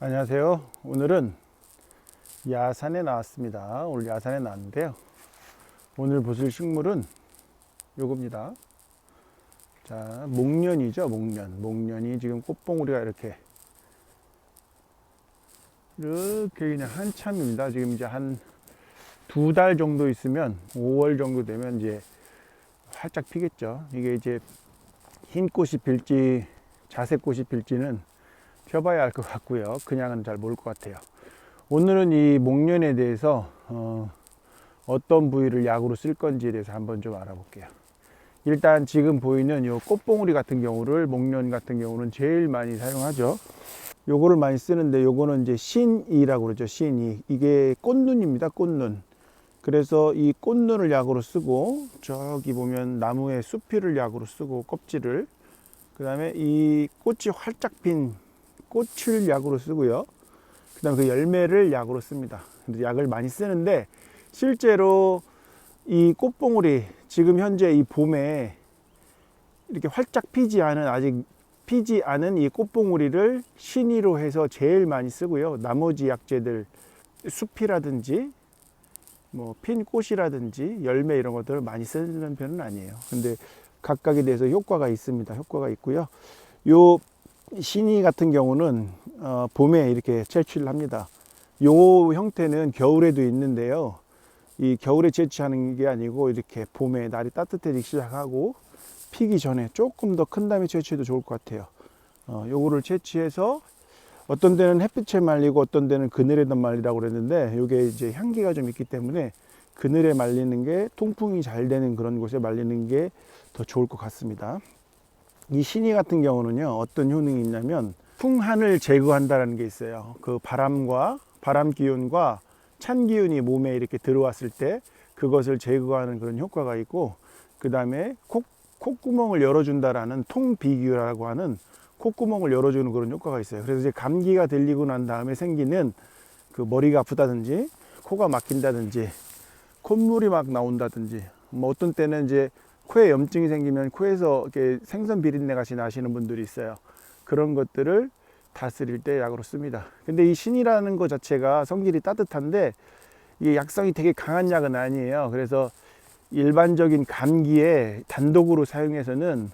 안녕하세요. 오늘은 야산에 나왔습니다. 오늘 야산에 나왔는데요. 오늘 보실 식물은 요겁니다. 자, 목련이죠. 목련이 지금 꽃봉오리가 이렇게 그냥 한참입니다. 지금 이제 한 2달 정도 있으면 5월 정도 되면 이제 활짝 피겠죠. 이게 이제 흰 꽃이 필지 자색 꽃이 필지는 펴봐야 알 것 같고요. 그냥은 잘 모를 것 같아요. 오늘은 이 목련에 대해서 어떤 부위를 약으로 쓸 건지에 대해서 한번 좀 알아볼게요. 일단 지금 보이는 이 꽃봉오리 같은 경우를 목련 같은 경우는 제일 많이 사용하죠. 요거를 많이 쓰는데 요거는 이제 신이라고 그러죠. 신이. 이게 꽃눈입니다. 꽃눈. 그래서 이 꽃눈을 약으로 쓰고 저기 보면 나무의 수피를 약으로 쓰고 껍질을 그 다음에 이 꽃이 활짝 핀 꽃을 약으로 쓰고요. 그 다음에 그 열매를 약으로 씁니다. 근데 약을 많이 쓰는데 실제로 이 꽃봉오리 지금 현재 이 봄에 이렇게 활짝 피지 않은 아직 피지 않은 이 꽃봉오리를 신이로 해서 제일 많이 쓰고요. 나머지 약재들 숲이라든지 뭐 핀 꽃이라든지 열매 이런 것들을 많이 쓰는 편은 아니에요. 근데 각각에 대해서 효과가 있습니다. 효과가 있고요. 요 신이 같은 경우는 봄에 이렇게 채취를 합니다. 요 형태는 겨울에도 있는데요. 이 겨울에 채취하는 게 아니고 이렇게 봄에 날이 따뜻해지기 시작하고 피기 전에 조금 더 큰 다음에 채취해도 좋을 것 같아요. 요거를 채취해서 어떤 데는 햇빛에 말리고 어떤 데는 그늘에다 말리라고 그랬는데 요게 이제 향기가 좀 있기 때문에 그늘에 말리는 게 통풍이 잘 되는 그런 곳에 말리는 게 더 좋을 것 같습니다. 이 신이 같은 경우는요, 어떤 효능이 있냐면 풍한을 제거한다는 게 있어요. 그 바람과 바람 기운과 찬 기운이 몸에 이렇게 들어왔을 때 그것을 제거하는 그런 효과가 있고, 그 다음에 콧구멍을 열어준다라는 통비규라고 하는 콧구멍을 열어주는 그런 효과가 있어요. 그래서 이제 감기가 들리고 난 다음에 생기는 그 머리가 아프다든지 코가 막힌다든지 콧물이 막 나온다든지 뭐 어떤 때는 이제 코에 염증이 생기면 코에서 이렇게 생선 비린내 같이 나시는 분들이 있어요. 그런 것들을 다스릴 때 약으로 씁니다. 근데 이 신이라는 것 자체가 성질이 따뜻한데 이게 약성이 되게 강한 약은 아니에요. 그래서 일반적인 감기에 단독으로 사용해서는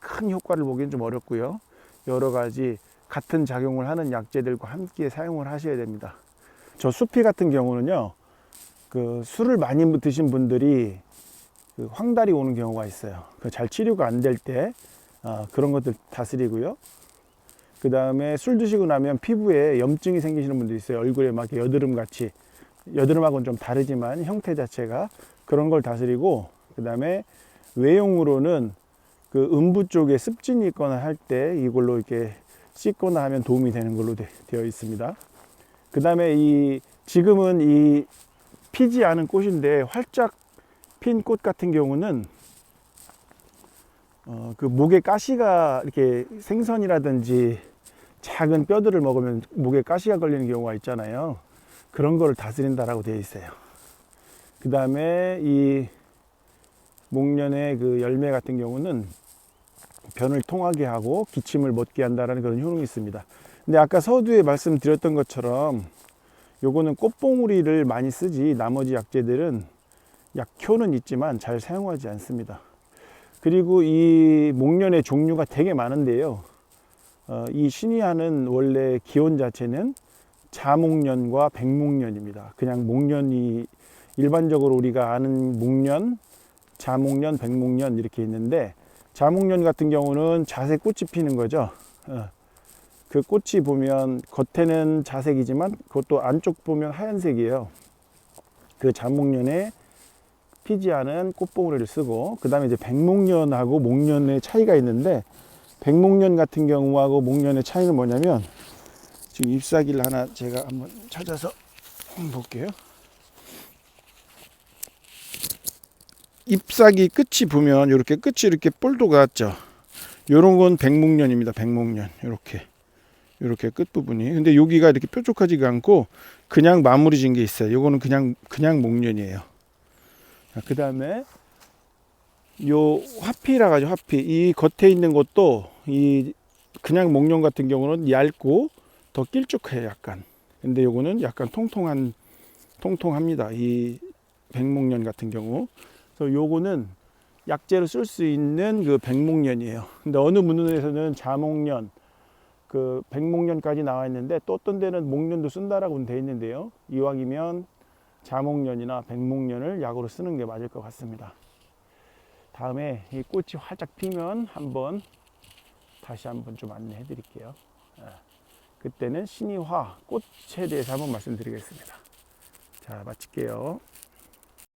큰 효과를 보기는 좀 어렵고요. 여러 가지 같은 작용을 하는 약재들과 함께 사용을 하셔야 됩니다. 저 수피 같은 경우는요, 그 술을 많이 드신 분들이 그 황달이 오는 경우가 있어요. 잘 치료가 안 될 때 그런 것들 다스리고요. 그 다음에 술 드시고 나면 피부에 염증이 생기시는 분들이 있어요. 얼굴에 막 여드름 같이. 여드름하고는 좀 다르지만 형태 자체가 그런 걸 다스리고, 그 다음에 외용으로는 그 음부 쪽에 습진이 있거나 할 때 이걸로 이렇게 씻거나 하면 도움이 되는 걸로 되어 있습니다. 그 다음에 지금은 이 피지 않은 꽃인데 활짝 핀 꽃 같은 경우는 그 목에 가시가 이렇게 생선이라든지 작은 뼈들을 먹으면 목에 가시가 걸리는 경우가 있잖아요. 그런 거를 다스린다라고 되어 있어요. 그 다음에 이 목련의 그 열매 같은 경우는 변을 통하게 하고 기침을 멎게 한다라는 그런 효능이 있습니다. 근데 아까 서두에 말씀드렸던 것처럼 요거는 꽃봉오리를 많이 쓰지 나머지 약재들은 약효는 있지만 잘 사용하지 않습니다. 그리고 이 목련의 종류가 되게 많은데요. 이 신이하는 원래 기원 자체는 자목련과 백목련입니다. 그냥 목련이 일반적으로 우리가 아는 목련, 자목련, 백목련 이렇게 있는데, 자목련 같은 경우는 자색 꽃이 피는 거죠. 그 꽃이 보면 겉에는 자색이지만 그것도 안쪽 보면 하얀색이에요. 그 자목련에 피지 않은 꽃봉오리를 쓰고, 그 다음에 이제 백목련하고 목련의 차이가 있는데, 백목련 같은 경우하고 목련의 차이는 뭐냐면, 지금 잎사귀를 하나 제가 한번 찾아서 한번 볼게요. 잎사귀 끝이 보면 이렇게 끝이 이렇게 볼도가 같죠. 요런 건 백목련입니다. 백목련. 이렇게 끝부분이. 근데 여기가 이렇게 뾰족하지가 않고 그냥 마무리 진 게 있어요. 요거는 그냥 목련이에요. 그 다음에 요 화피라고 하죠. 화피. 이 겉에 있는 것도 이 그냥 목련 같은 경우는 얇고 더 길쭉해요, 약간. 근데 요거는 약간 통통합니다. 이 백목련 같은 경우. 그래서 요거는 약재로 쓸 수 있는 그 백목련이에요. 근데 어느 문헌에서는 자목련, 그 백목련까지 나와 있는데 또 어떤 데는 목련도 쓴다라고 돼 있는데요. 이왕이면 자목련이나 백목련을 약으로 쓰는 게 맞을 것 같습니다. 다음에 이 꽃이 활짝 피면 다시 한번 좀 안내해 드릴게요. 그때는 신이화 꽃에 대해서 한번 말씀드리겠습니다. 자, 마칠게요.